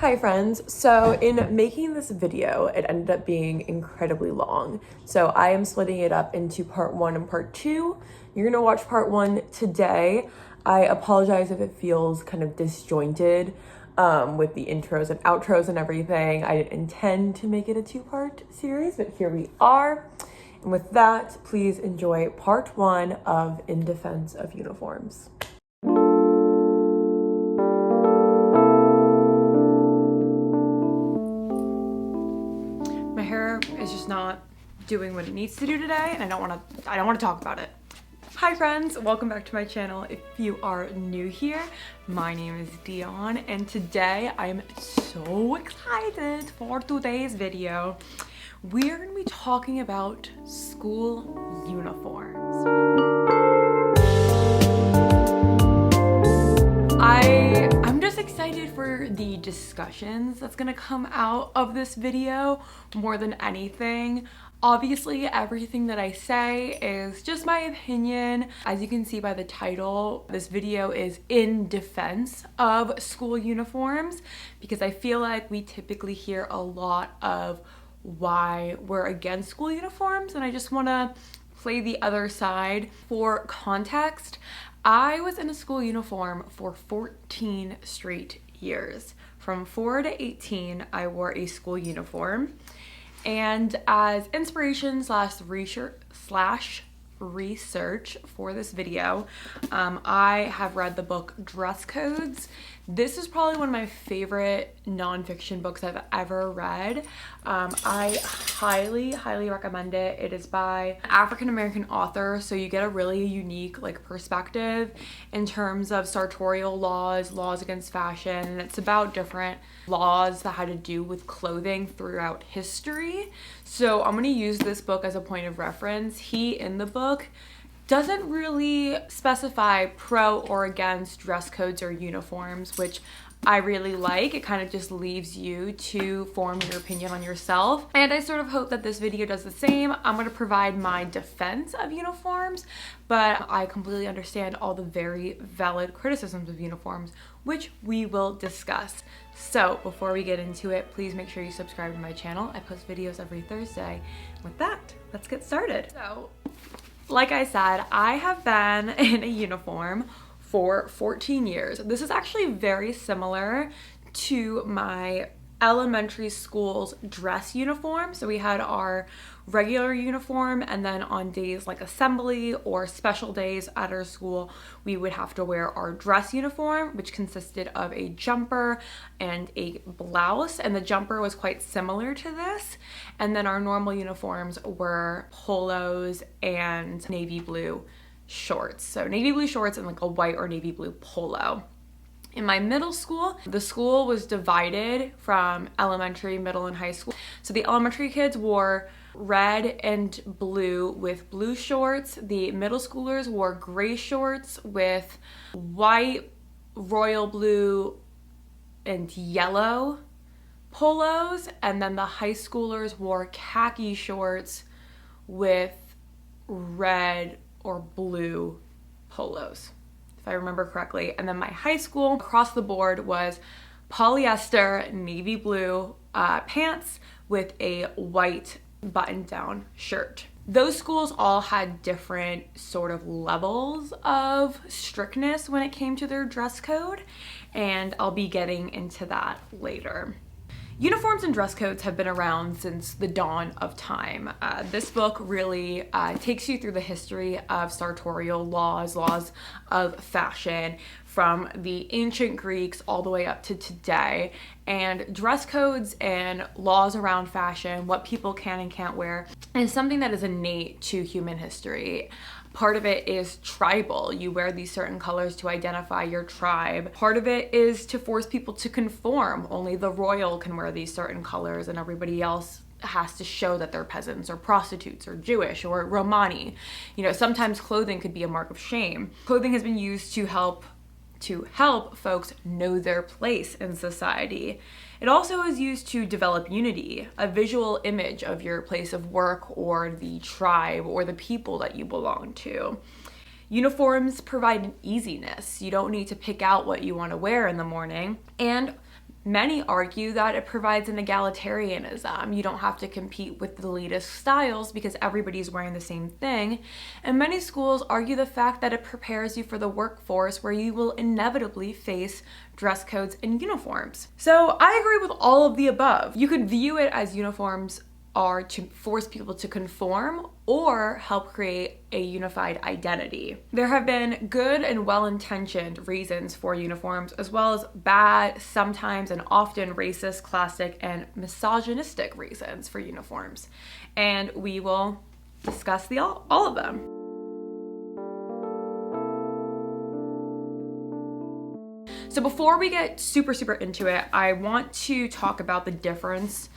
Hi friends, so in making this video, it ended up being incredibly long. So I am splitting it up into part 1 and part 2. You're gonna watch part 1 today. I apologize if it feels kind of disjointed with the intros and outros and everything. I didn't intend to make it a 2-part series, but here we are. And with that, please enjoy part 1 of In Defense of Uniforms. Is just not doing what it needs to do today, and I don't want to talk about it. Hi friends, welcome back to my channel. If you are new here, my name is Dion, and today I am so excited for today's video. We're going to be talking about school uniforms. I'm just excited for the discussions that's gonna come out of this video more than anything. Obviously, everything that I say is just my opinion. As you can see by the title, this video is in defense of school uniforms because I feel like we typically hear a lot of why we're against school uniforms, and I just wanna play the other side. For context, I was in a school uniform for 14 straight years. From 4 to 18, I wore a school uniform. And as inspiration slash research for this video, I have read the book Dress Codes. This is probably one of my favorite nonfiction books I've ever read. I highly recommend it. It is by an African-American author, so you get a really unique perspective in terms of sartorial laws against fashion, and it's about different laws that had to do with clothing throughout history. So I'm going to use this book as a point of reference. He, in the book, doesn't really specify pro or against dress codes or uniforms, which I really like. It kind of just leaves you to form your opinion on yourself. And I sort of hope that this video does the same. I'm going to provide my defense of uniforms, but I completely understand all the very valid criticisms of uniforms, which we will discuss. So before we get into it, please make sure you subscribe to my channel. I post videos every Thursday. With that, let's get started. So, like I said, I have been in a uniform for 14 years. This is actually very similar to my elementary school's dress uniform. So we had our regular uniform, and then on days like assembly or special days at our school, we would have to wear our dress uniform, which consisted of a jumper and a blouse, and the jumper was quite similar to this. And then our normal uniforms were polos and navy blue shorts. So navy blue shorts and a white or navy blue polo. In my middle school, the school was divided from elementary, middle, and high school. So the elementary kids wore red and blue with blue shorts. The middle schoolers wore gray shorts with white, royal blue, and yellow polos. And then the high schoolers wore khaki shorts with red or blue polos, if I remember correctly. And then my high school across the board was polyester navy blue pants with a white button-down shirt. Those schools all had different sort of levels of strictness when it came to their dress code, and I'll be getting into that later. Uniforms and dress codes have been around since the dawn of time. This book really takes you through the history of sartorial laws of fashion, from the ancient Greeks all the way up to today. And dress codes and laws around fashion, what people can and can't wear, is something that is innate to human history. Part of it is tribal. You wear these certain colors to identify your tribe. Part of it is to force people to conform. Only the royal can wear these certain colors, and everybody else has to show that they're peasants or prostitutes or Jewish or Romani. Sometimes clothing could be a mark of shame. Clothing has been used to help folks know their place in society. It also is used to develop unity, a visual image of your place of work or the tribe or the people that you belong to. Uniforms provide an easiness. You don't need to pick out what you want to wear in the morning. And Many argue that it provides an egalitarianism. You don't have to compete with the latest styles because everybody's wearing the same thing. And many schools argue the fact that it prepares you for the workforce where you will inevitably face dress codes and uniforms. So I agree with all of the above. You could view it as uniforms are to force people to conform or help create a unified identity. There have been good and well-intentioned reasons for uniforms, as well as bad, sometimes and often racist, classic, and misogynistic reasons for uniforms. And we will discuss all of them. So before we get super into it, I want to talk about the difference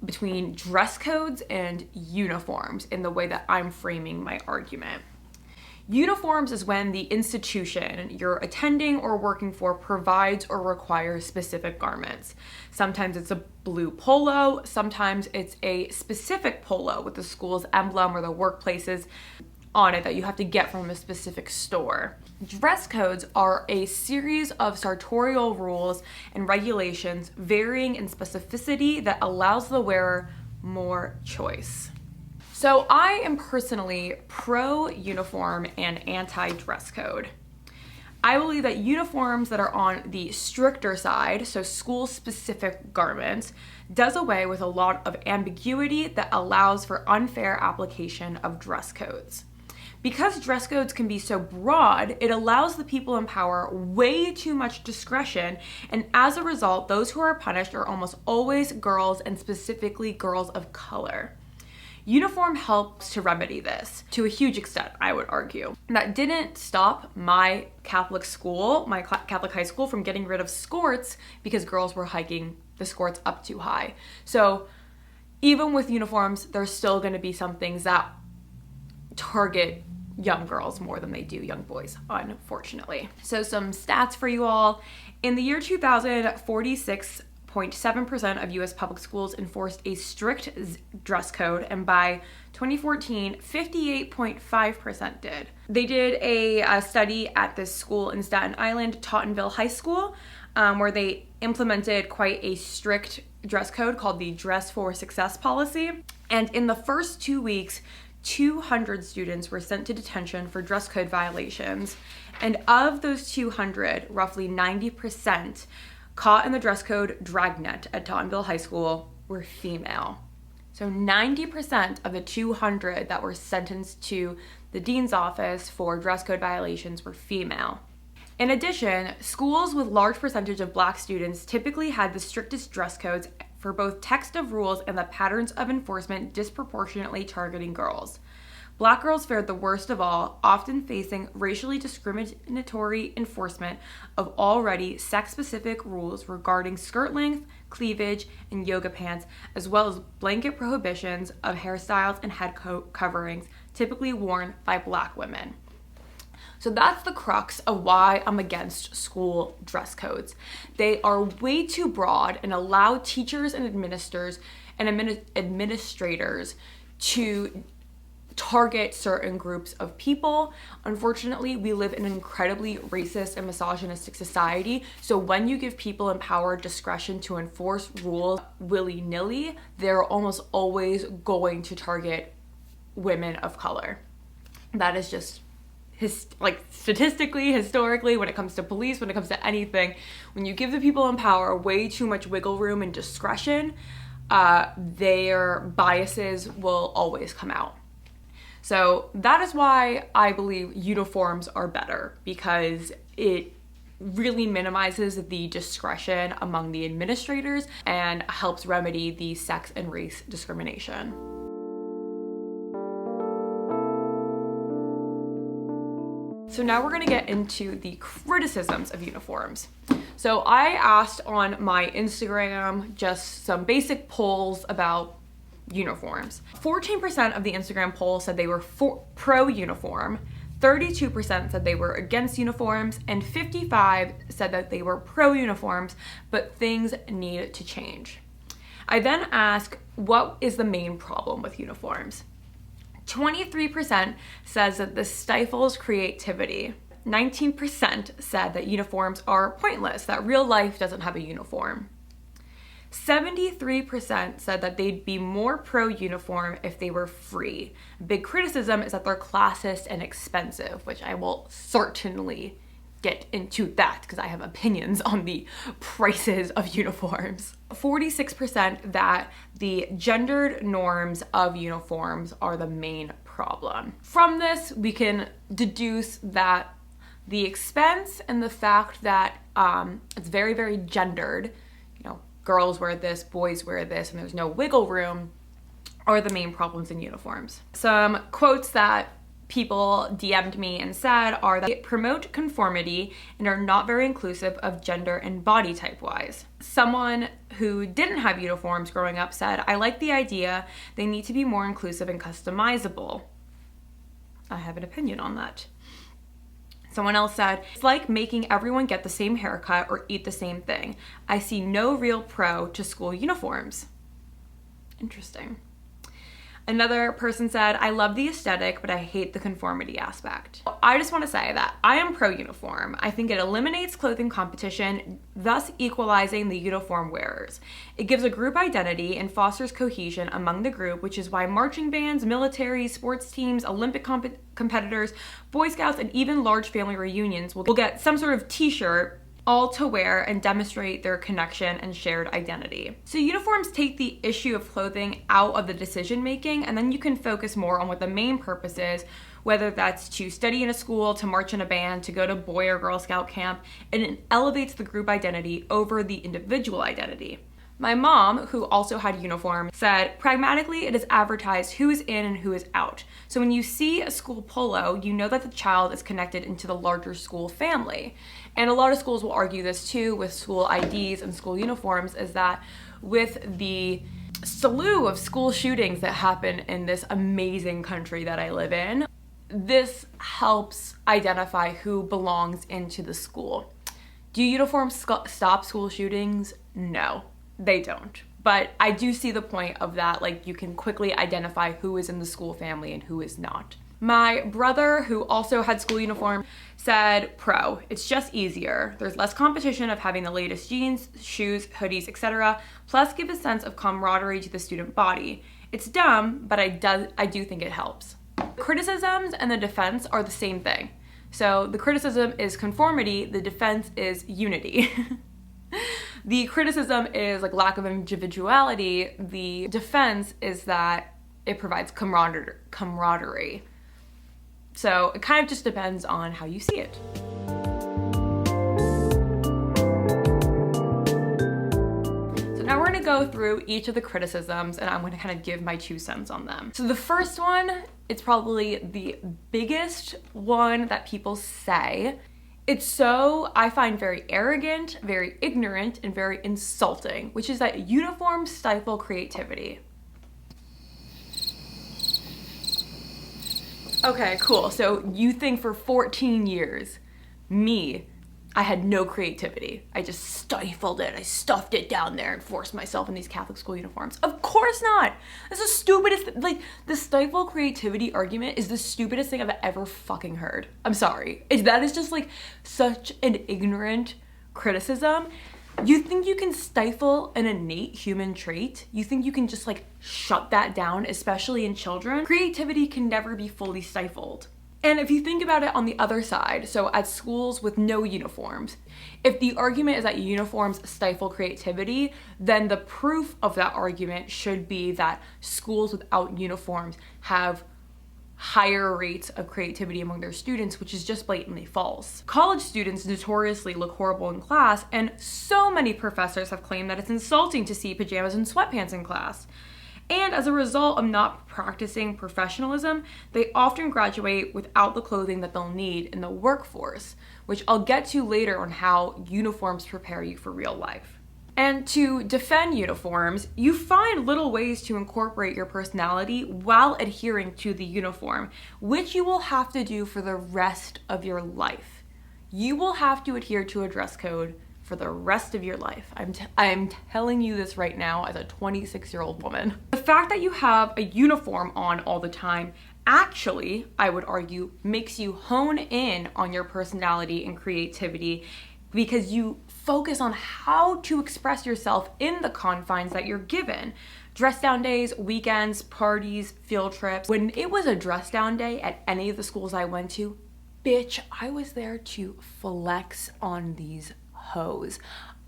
between dress codes and uniforms in the way that I'm framing my argument. Uniforms is when the institution you're attending or working for provides or requires specific garments. Sometimes it's a blue polo, sometimes it's a specific polo with the school's emblem or the workplace's on it that you have to get from a specific store. Dress codes are a series of sartorial rules and regulations varying in specificity that allows the wearer more choice. So I am personally pro-uniform and anti-dress code. I believe that uniforms that are on the stricter side, so school-specific garments, does away with a lot of ambiguity that allows for unfair application of dress codes. Because dress codes can be so broad, it allows the people in power way too much discretion, and as a result, those who are punished are almost always girls, and specifically girls of color. Uniform helps to remedy this, to a huge extent, I would argue. That didn't stop my Catholic school, my Catholic high school, from getting rid of skirts because girls were hiking the skirts up too high. So even with uniforms, there's still gonna be some things that target young girls more than they do young boys, unfortunately. So some stats for you all. In the year 2000, 46.7% of US public schools enforced a strict dress code, and by 2014, 58.5% did. They did a study at this school in Staten Island, Tottenville High School, where they implemented quite a strict dress code called the Dress for Success policy. And in the first 2 weeks, 200 students were sent to detention for dress code violations. And of those 200, roughly 90% caught in the dress code dragnet at Tottenville High School were female. So 90% of the 200 that were sentenced to the dean's office for dress code violations were female. In addition, schools with large percentage of Black students typically had the strictest dress codes for both text of rules and the patterns of enforcement disproportionately targeting girls. Black girls fared the worst of all, often facing racially discriminatory enforcement of already sex-specific rules regarding skirt length, cleavage, and yoga pants, as well as blanket prohibitions of hairstyles and head coverings typically worn by Black women. So that's the crux of why I'm against school dress codes. They are way too broad and allow teachers and administrators to target certain groups of people. Unfortunately, we live in an incredibly racist and misogynistic society. So when you give people in power discretion to enforce rules willy-nilly, they're almost always going to target women of color. That is just statistically, historically, when it comes to police, when it comes to anything, when you give the people in power way too much wiggle room and discretion, their biases will always come out. So that is why I believe uniforms are better, because it really minimizes the discretion among the administrators and helps remedy the sex and race discrimination. So now we're gonna get into the criticisms of uniforms. So I asked on my Instagram just some basic polls about uniforms. 14% of the Instagram poll said they were pro-uniform, 32% said they were against uniforms, and 55% said that they were pro-uniforms, but things need to change. I then asked, what is the main problem with uniforms? 23% says that this stifles creativity. 19% said that uniforms are pointless, that real life doesn't have a uniform. 73% said that they'd be more pro-uniform if they were free. Big criticism is that they're classist and expensive, which I will certainly get into that because I have opinions on the prices of uniforms. 46% that the gendered norms of uniforms are the main problem. From this, we can deduce that the expense and the fact that it's very, very gendered, you know, girls wear this, boys wear this, and there's no wiggle room, are the main problems in uniforms. Some quotes that people DM'd me and said are that they promote conformity and are not very inclusive of gender and body type wise. Someone who didn't have uniforms growing up said, I like the idea, they need to be more inclusive and customizable. I have an opinion on that. Someone else said, it's like making everyone get the same haircut or eat the same thing. I see no real pro to school uniforms. Interesting. Another person said, I love the aesthetic, but I hate the conformity aspect. I just want to say that I am pro-uniform. I think it eliminates clothing competition, thus equalizing the uniform wearers. It gives a group identity and fosters cohesion among the group, which is why marching bands, military, sports teams, Olympic competitors, Boy Scouts, and even large family reunions will get some sort of t-shirt all to wear and demonstrate their connection and shared identity. So uniforms take the issue of clothing out of the decision making, and then you can focus more on what the main purpose is, whether that's to study in a school, to march in a band, to go to Boy or Girl Scout camp, and it elevates the group identity over the individual identity. My mom, who also had uniform, said, pragmatically, it is advertised who is in and who is out. So when you see a school polo, you know that the child is connected into the larger school family. And a lot of schools will argue this too with school IDs and school uniforms, is that with the slew of school shootings that happen in this amazing country that I live in, this helps identify who belongs into the school. Do uniforms stop school shootings? No. They don't. But I do see the point of that, like you can quickly identify who is in the school family and who is not. My brother, who also had school uniform, said pro. It's just easier. There's less competition of having the latest jeans, shoes, hoodies, etc. Plus give a sense of camaraderie to the student body. It's dumb, but I do think it helps. Criticisms and the defense are the same thing. So the criticism is conformity, the defense is unity. The criticism is like lack of individuality. The defense is that it provides camaraderie. So it kind of just depends on how you see it. So now we're gonna go through each of the criticisms and I'm gonna kind of give my 2 cents on them. So the first one, it's probably the biggest one that people say. It's so, I find, very arrogant, very ignorant, and very insulting, which is that uniforms stifle creativity. Okay, cool. So you think for 14 years, I had no creativity. I just stifled it. I stuffed it down there and forced myself in these Catholic school uniforms. Of course not. That's the stupidest, like the stifle creativity argument is the stupidest thing I've ever fucking heard. I'm sorry. That is just like such an ignorant criticism. You think you can stifle an innate human trait? You think you can just like shut that down, especially in children? Creativity can never be fully stifled. And if you think about it on the other side, so at schools with no uniforms, if the argument is that uniforms stifle creativity, then the proof of that argument should be that schools without uniforms have higher rates of creativity among their students, which is just blatantly false. College students notoriously look horrible in class, and so many professors have claimed that it's insulting to see pajamas and sweatpants in class. And as a result of not practicing professionalism, they often graduate without the clothing that they'll need in the workforce, which I'll get to later on how uniforms prepare you for real life. And to defend uniforms, you find little ways to incorporate your personality while adhering to the uniform, which you will have to do for the rest of your life. You will have to adhere to a dress code for the rest of your life. I'm telling you this right now as a 26-year-old woman. The fact that you have a uniform on all the time actually, I would argue, makes you hone in on your personality and creativity because you focus on how to express yourself in the confines that you're given. Dress down days, weekends, parties, field trips. When it was a dress down day at any of the schools I went to, bitch, I was there to flex on these hoes.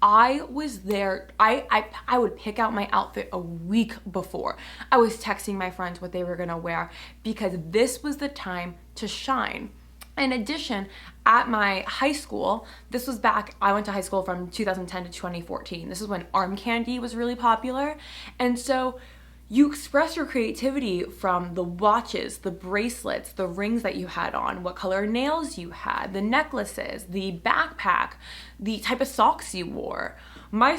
I was there, I would pick out my outfit a week before. I was texting my friends what they were gonna wear because this was the time to shine. In addition, at my high school, this was back, I went to high school from 2010 to 2014. This is when arm candy was really popular. And so you express your creativity from the watches, the bracelets, the rings that you had on, what color nails you had, the necklaces, the backpack, the type of socks you wore. My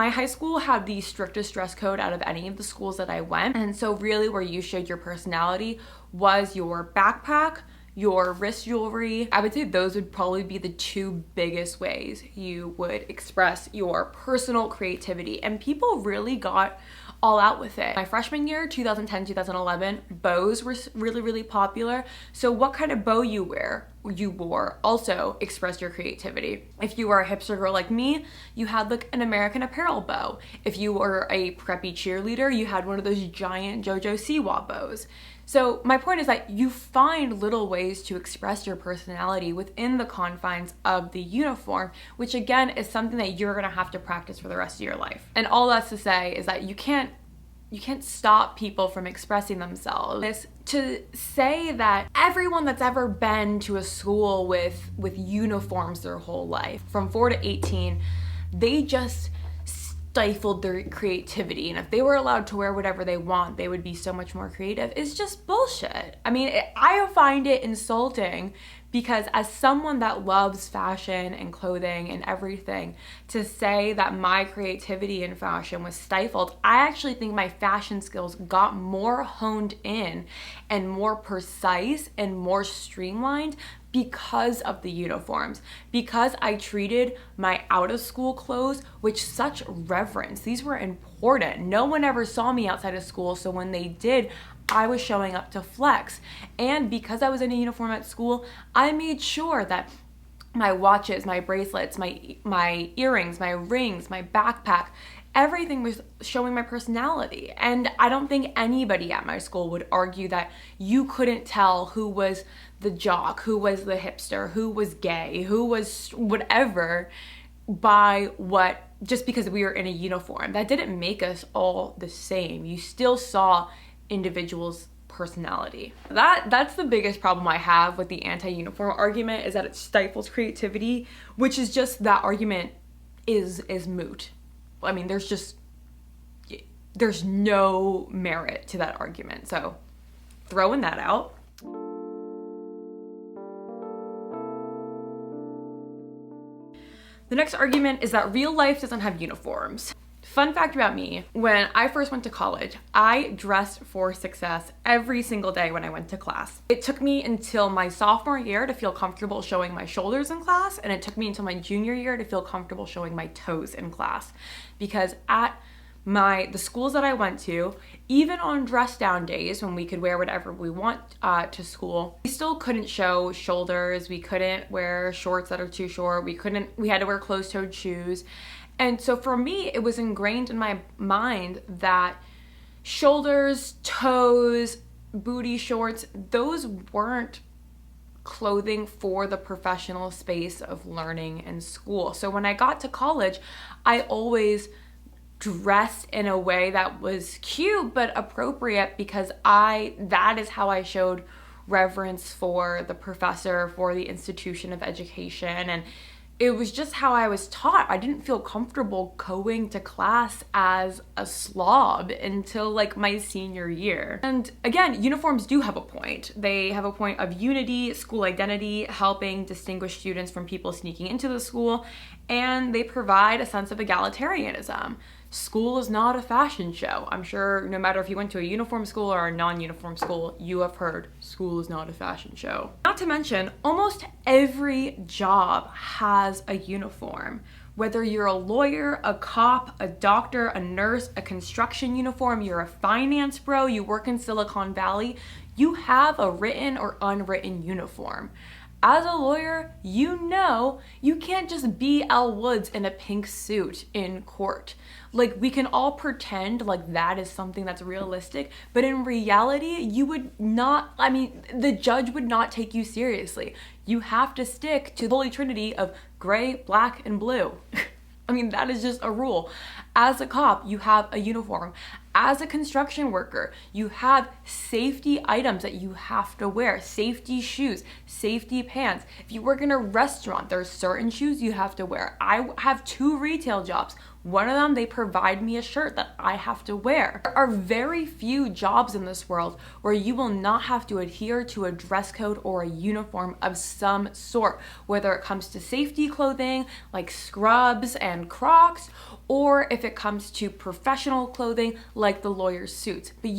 high school had the strictest dress code out of any of the schools that I went. And so really where you showed your personality was your backpack, your wrist jewelry. I would say those would probably be the two biggest ways you would express your personal creativity. And people really got all out with it. My freshman year, 2010, 2011, bows were really, really popular. So what kind of bow you wore also expressed your creativity. If you were a hipster girl like me, you had like an American Apparel bow. If you were a preppy cheerleader, you had one of those giant JoJo Siwa bows. So my point is that you find little ways to express your personality within the confines of the uniform, which again is something that you're gonna have to practice for the rest of your life. And all that's to say is that you can't stop people from expressing themselves. It's to say that everyone that's ever been to a school with uniforms their whole life, from 4 to 18, they just stifled their creativity, and if they were allowed to wear whatever they want, they would be so much more creative. It's just bullshit. I mean, I find it insulting because as someone that loves fashion and clothing and everything, to say that my creativity in fashion was stifled, I actually think my fashion skills got more honed in and more precise and more streamlined because of the uniforms, because I treated my out of school clothes with such reverence. These were important. No one ever saw me outside of school, so when they did, I was showing up to flex. And because I was in a uniform at school, I made sure that my watches, my bracelets, my earrings, my rings, my backpack, everything was showing my personality. And I don't think anybody at my school would argue that you couldn't tell who was the jock, who was the hipster, who was gay, who was whatever by what, just because we were in a uniform. That didn't make us all the same. You still saw individuals' personality. That's the biggest problem I have with the anti-uniform argument, is that it stifles creativity, which is just, that argument is moot. I mean, there's no merit to that argument. So throwing that out. The next argument is that real life doesn't have uniforms. Fun fact about me, when I first went to college, I dressed for success every single day when I went to class. It took me until my sophomore year to feel comfortable showing my shoulders in class, and it took me until my junior year to feel comfortable showing my toes in class. Because at the schools that I went to, even on dress down days when we could wear whatever we want to school, we still couldn't show shoulders, we couldn't wear shorts that are too short, we had to wear closed-toed shoes. And so for me, it was ingrained in my mind that shoulders, toes, booty shorts, those weren't clothing for the professional space of learning and school. So when I got to college, I always dressed in a way that was cute but appropriate, because that is how I showed reverence for the professor, for the institution of education, and it was just how I was taught. I didn't feel comfortable going to class as a slob until like my senior year. And again, uniforms do have a point. They have a point of unity, school identity, helping distinguish students from people sneaking into the school, and they provide a sense of egalitarianism. School is not a fashion show. I'm sure no matter if you went to a uniform school or a non-uniform school, you have heard school is not a fashion show. Not to mention, almost every job has a uniform. Whether you're a lawyer, a cop, a doctor, a nurse, a construction uniform, you're a finance bro, you work in Silicon Valley, you have a written or unwritten uniform. As a lawyer, you know you can't just be Elle Woods in a pink suit in court. Like, we can all pretend like that is something that's realistic, but in reality, you would not, the judge would not take you seriously. You have to stick to the Holy Trinity of gray, black, and blue. That is just a rule. As a cop, you have a uniform. As a construction worker, you have safety items that you have to wear. Safety shoes, safety pants. If you work in a restaurant, there are certain shoes you have to wear. I have 2 retail jobs. One of them, they provide me a shirt that I have to wear. There are very few jobs in this world where you will not have to adhere to a dress code or a uniform of some sort, whether it comes to safety clothing like scrubs and Crocs, or if it comes to professional clothing like the lawyer's suits. But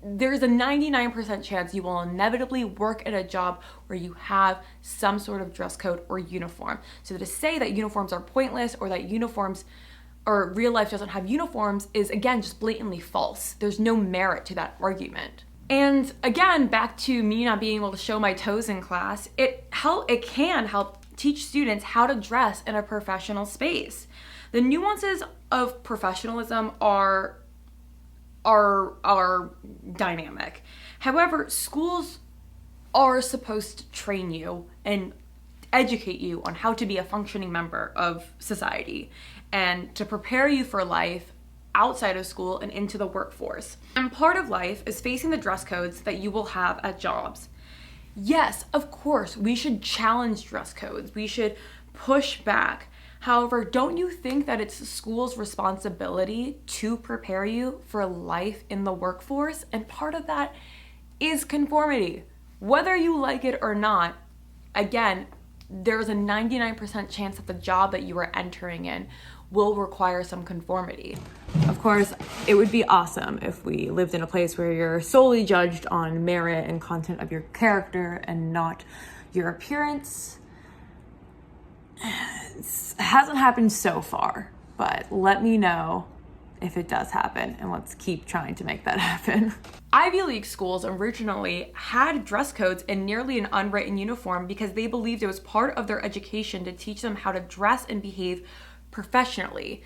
there's a 99% chance you will inevitably work at a job where you have some sort of dress code or uniform. So to say that uniforms are pointless or that uniforms or real life doesn't have uniforms is, again, just blatantly false. There's no merit to that argument. And again, back to me not being able to show my toes in class, it can help teach students how to dress in a professional space. The nuances of professionalism are dynamic. However, schools are supposed to train you and educate you on how to be a functioning member of society and to prepare you for life outside of school and into the workforce. And part of life is facing the dress codes that you will have at jobs. Yes, of course, we should challenge dress codes. We should push back. However, don't you think that it's the school's responsibility to prepare you for life in the workforce? And part of that is conformity. Whether you like it or not, again, there's a 99% chance that the job that you are entering in will require some conformity. Of course, it would be awesome if we lived in a place where you're solely judged on merit and content of your character and not your appearance. It hasn't happened so far, but let me know if it does happen, and let's keep trying to make that happen. Ivy League schools originally had dress codes and nearly an unwritten uniform because they believed it was part of their education to teach them how to dress and behave professionally.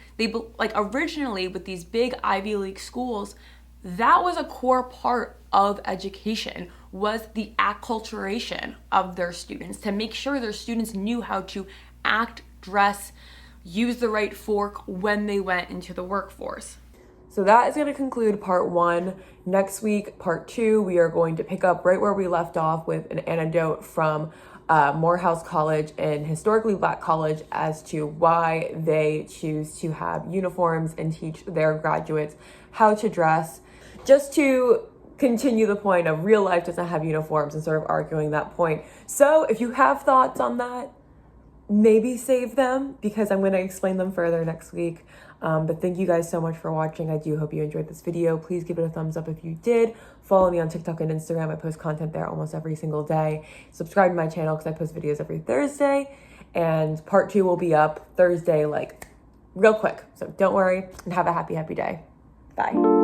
Originally with these big Ivy League schools, that was a core part of education, was the acculturation of their students, to make sure their students knew how to act, dress, use the right fork when they went into the workforce. So that is going to conclude part 1. Next week, part 2, we are going to pick up right where we left off with an anecdote from Morehouse College and historically Black college as to why they choose to have uniforms and teach their graduates how to dress. Just to continue the point of real life doesn't have uniforms and sort of arguing that point. So if you have thoughts on that, maybe save them because I'm going to explain them further next week. But thank you guys so much for watching. I do hope you enjoyed this video. Please give it a thumbs up if you did. Follow me on TikTok and Instagram. I post content there almost every single day. Subscribe to my channel because I post videos every Thursday. And part 2 will be up Thursday, real quick. So don't worry and have a happy, happy day. Bye.